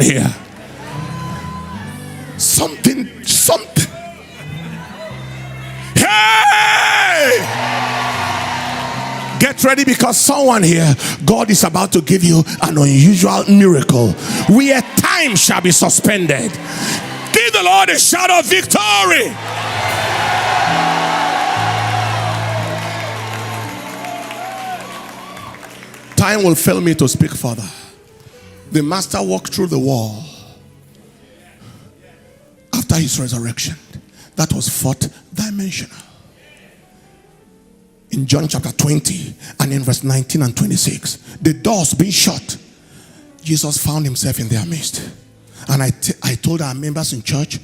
here. Something. Hey! Get ready, because someone here, God is about to give you an unusual miracle where time shall be suspended. Give the Lord a shout of victory. Time will fail me to speak further. The master walked through the wall after his resurrection. That was fourth dimensional. In John chapter 20 and in verse 19 and 26, the doors being shut, Jesus found himself in their midst. And I told our members in church,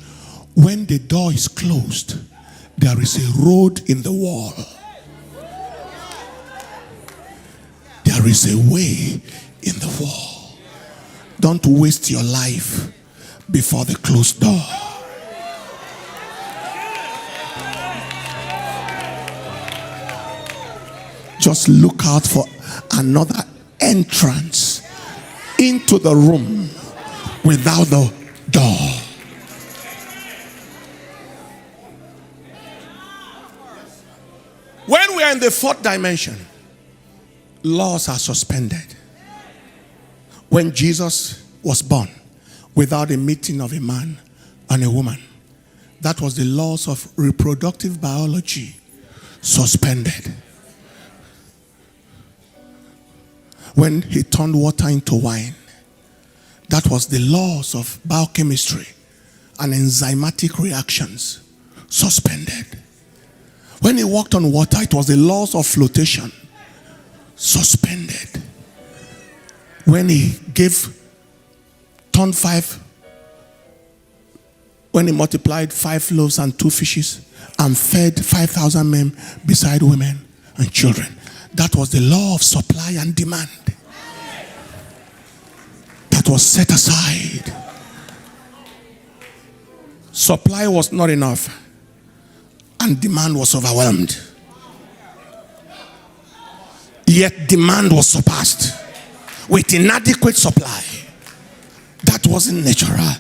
when the door is closed, there is a road in the wall. There is a way in the wall. Don't waste your life before the closed door. Just look out for another entrance into the room without the door. When we are in the fourth dimension, laws are suspended. When Jesus was born without a meeting of a man and a woman, that was the laws of reproductive biology suspended. When he turned water into wine, that was the laws of biochemistry and enzymatic reactions suspended. When he walked on water, it was the laws of flotation suspended. When he multiplied 5 loaves and 2 fishes and fed 5,000 men beside women and children, that was the law of supply and demand. That was set aside. Supply was not enough, and demand was overwhelmed. Yet demand was surpassed with inadequate supply. That wasn't natural.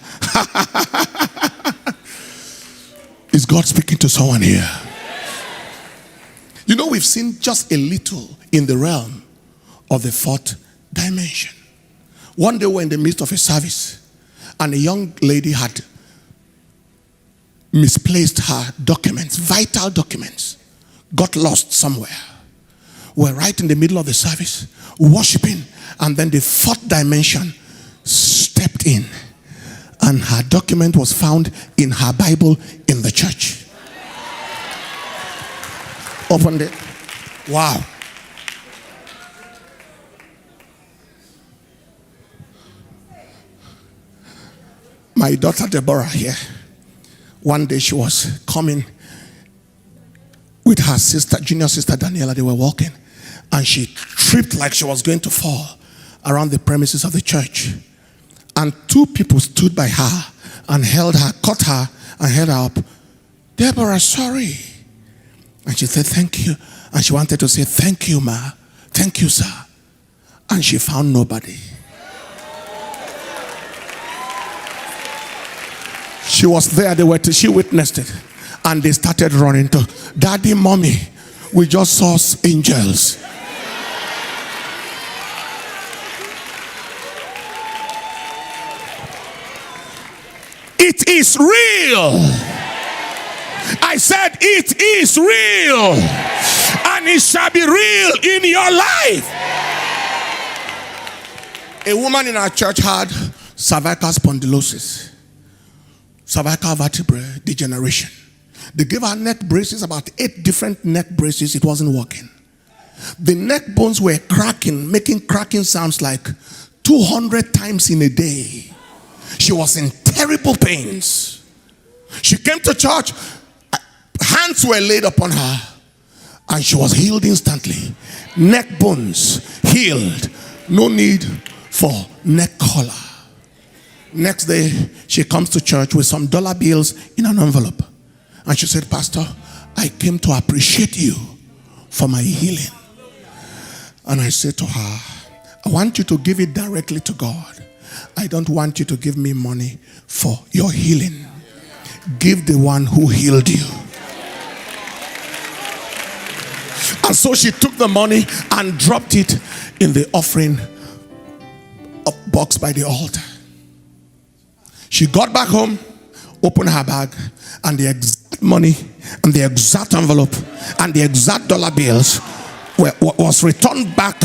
Is God speaking to someone here? You know, we've seen just a little in the realm of the fourth dimension. One day we were in the midst of a service, and a young lady had misplaced her documents, vital documents, got lost somewhere. We're right in the middle of the service, worshiping, and then the fourth dimension stepped in, and her document was found in her Bible in the church. Opened it. Wow. My daughter Deborah here, one day she was coming with her sister, junior sister Daniela. They were walking, and she tripped like she was going to fall around the premises of the church. And 2 people stood by her and held her, caught her and held her up. Deborah, sorry. And she said, thank you. And she wanted to say, thank you, ma. Thank you, sir. And she found nobody. She was there. She witnessed it. And they started running to, Daddy, Mommy, we just saw angels. It is real. I said it is real, and it shall be real in your life. A woman in our church had cervical spondylosis, cervical vertebrae degeneration. They gave her neck braces, about 8 different neck braces. It wasn't working. The neck bones were cracking, making cracking sounds like 200 times in a day. She was in terrible pains. She came to church, hands were laid upon her, and she was healed instantly. Neck bones healed. No need for neck collar. Next day, she comes to church with some dollar bills in an envelope. And she said, Pastor, I came to appreciate you for my healing. And I said to her, I want you to give it directly to God. I don't want you to give me money for your healing. Give the one who healed you. And so she took the money and dropped it in the offering box by the altar. She got back home, opened her bag, and the exact money and the exact envelope and the exact dollar bills was returned back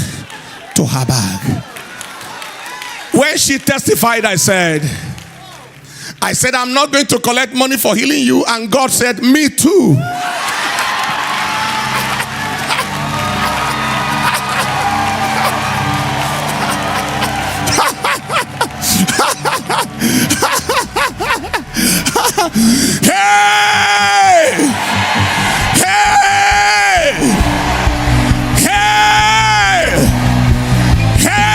to her bag. When she testified, I said, I'm not going to collect money for healing you. And God said, me too. Hey! Hey! Hey! Hey!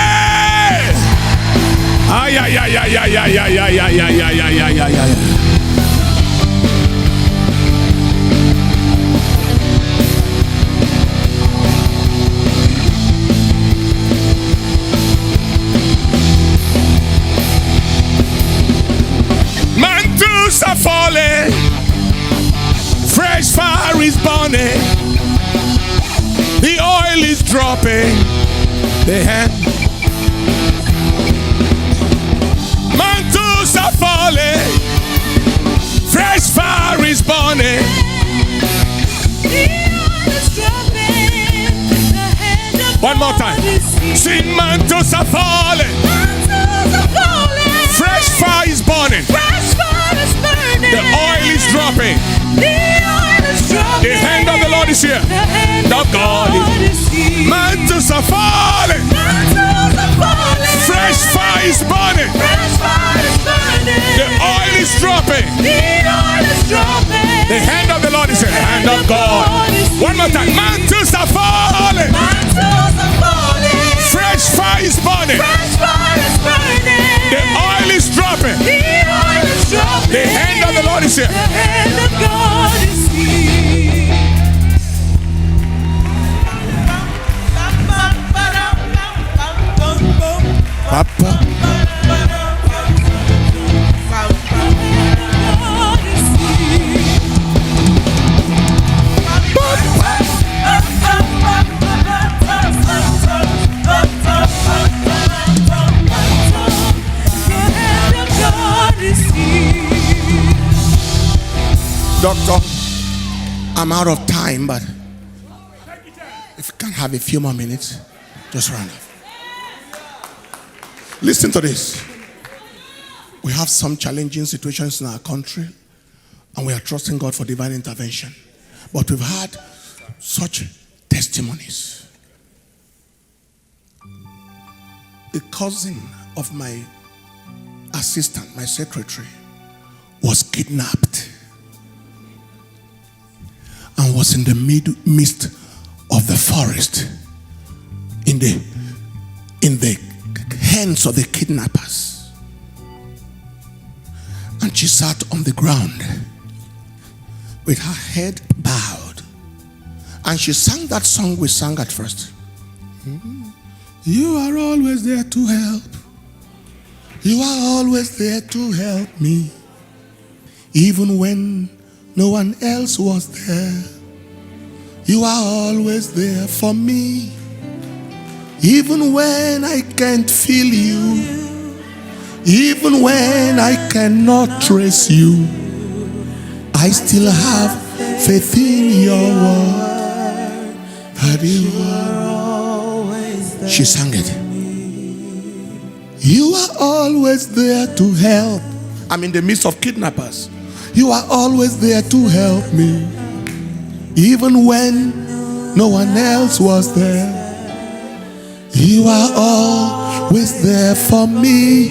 Ay, ay, ay, ay, ay, ay, ay, ay, ay, ay, ay, ay, ay, ay. Mantles are falling, fresh fire is burning, the oil is dropping, the hand. Mantles are falling, fresh fire is burning, the oil is dropping, the hand of one more time. Sing, mantles are falling, fresh fire is burning, the oil is dropping, the hand of the Lord is here, the God is here. Mantles are falling, fresh fire is burning, the oil is dropping, the hand of the Lord is here, the hand of God. One more time. Mantles are falling, fresh fire is burning, the oil is dropping, the hand of the Lord is here. The hand of God is here. Papa. Doctor, I'm out of time, but if you can have a few more minutes, just round up. Listen to this. We have some challenging situations in our country, and we are trusting God for divine intervention. But we've had such testimonies. The cousin of my assistant, my secretary, was kidnapped and was in the midst of the forest, in the hands of the kidnappers. And she sat on the ground with her head bowed, and she sang that song we sang at first. You are always there to help. You are always there to help me, even when no one else was there. You are always there for me, even when I can't feel you, even when I cannot trace you. I still have faith in your word that you are always there. She sang it. You are always there to help. I'm in the midst of kidnappers. You are always there to help me, even when no one else was there. You are always there for me,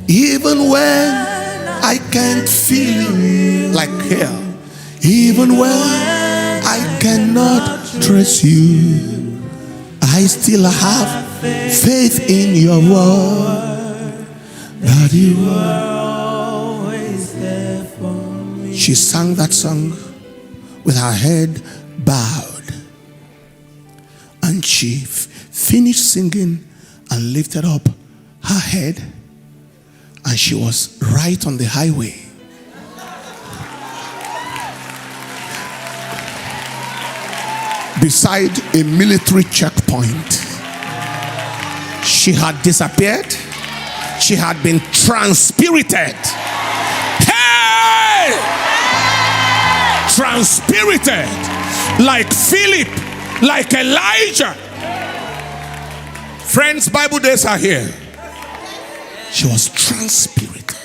even when I can't feel you like here, even when I cannot trace you. I still have faith in your word that you are always there for me. She sang that song with her head bowed, and she finished singing and lifted up her head, and she was right on the highway. Beside a military checkpoint. She had disappeared. She had been transpirited. Hey! Transpirited. Like Philip, like Elijah. Friends, Bible days are here. She was transpirited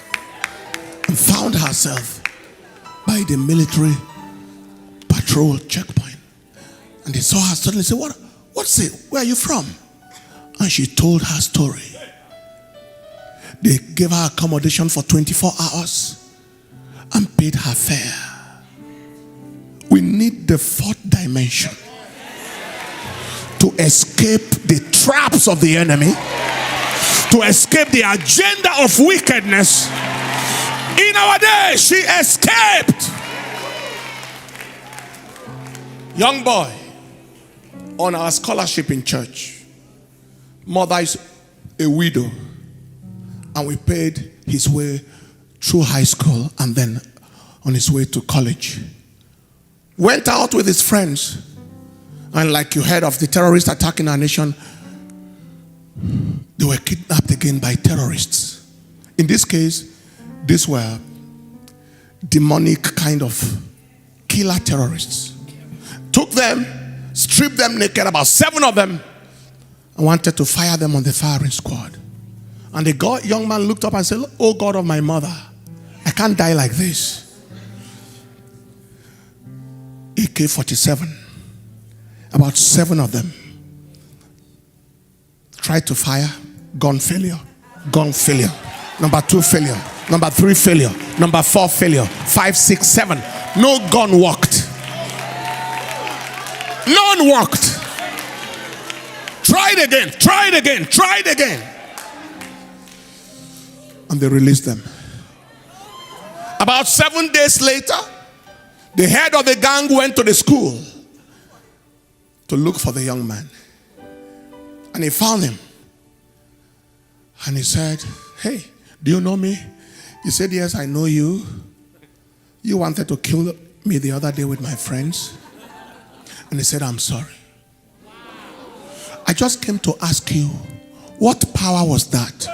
and found herself by the military patrol checkpoint. And they saw her suddenly say, what's it? Where are you from? And she told her story. They gave her accommodation for 24 hours and paid her fare. We need the fourth dimension to escape the traps of the enemy, to escape the agenda of wickedness. In our day, she escaped. Young boy, on our scholarship in church, mother is a widow, and we paid his way through high school and then on his way to college. Went out with his friends, and like you heard of the terrorist attack in our nation, they were kidnapped again by terrorists. In this case, these were demonic kind of killer terrorists. Took them, stripped them naked, about 7 of them, and wanted to fire them on the firing squad. And the young man looked up and said, "Oh God of my mother, I can't die like this." AK-47, about 7 of them tried to fire, gun failure, number 2 failure, number 3 failure, number 4 failure, 5, 6, 7. No gun worked. None worked. Tried again. And they released them. About 7 days later, the head of the gang went to the school to look for the young man. And he found him. And he said, "Hey, do you know me?" He said, "Yes, I know you. You wanted to kill me the other day with my friends." And he said, "I'm sorry. I just came to ask you, what power was that?"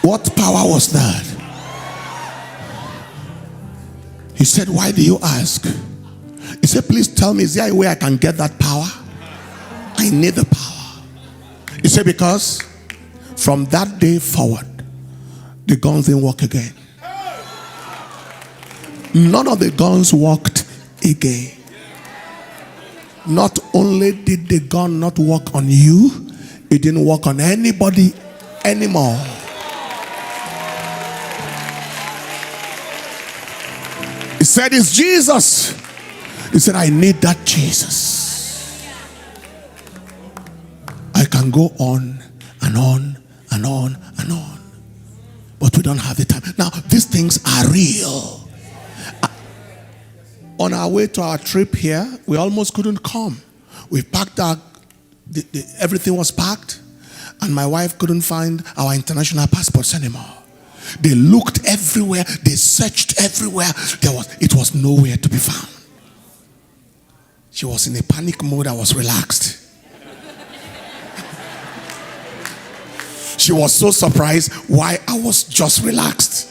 What power was that? He said, "Why do you ask?" He said, "Please tell me, is there a way I can get that power? I need the power." He said, "Because from that day forward, the guns didn't work again. None of the guns worked again. Not only did the gun not work on you, it didn't work on anybody anymore." He said, "It's Jesus." He said, "I need that Jesus." I can go on and on and on and on, but we don't have the time. Now, these things are real. On our way to our trip here, we almost couldn't come. We packed everything was packed, and my wife couldn't find our international passports anymore. They looked everywhere. They searched everywhere. It was nowhere to be found. She was in a panic mode. I was relaxed. She was so surprised why I was just relaxed.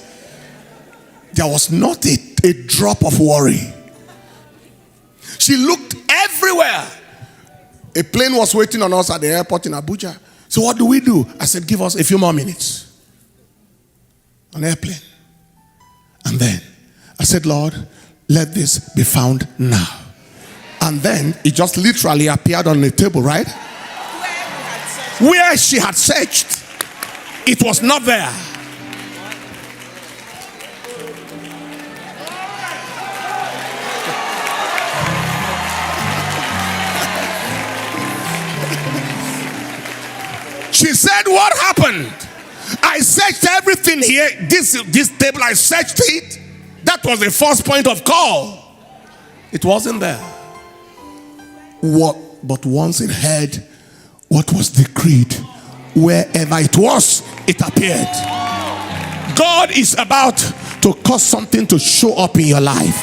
There was not a drop of worry. She looked everywhere. A plane was waiting on us at the airport in Abuja. So what do we do? I said, "Give us a few more minutes." An airplane. And then I said, "Lord, let this be found now." And then it just literally appeared on the table, right? Where she had searched, it was not there. She said, what happened? I searched everything here. This table, I searched it. That was the first point of call. It wasn't there. But once it heard what was decreed, wherever it was, it appeared. God is about to cause something to show up in your life.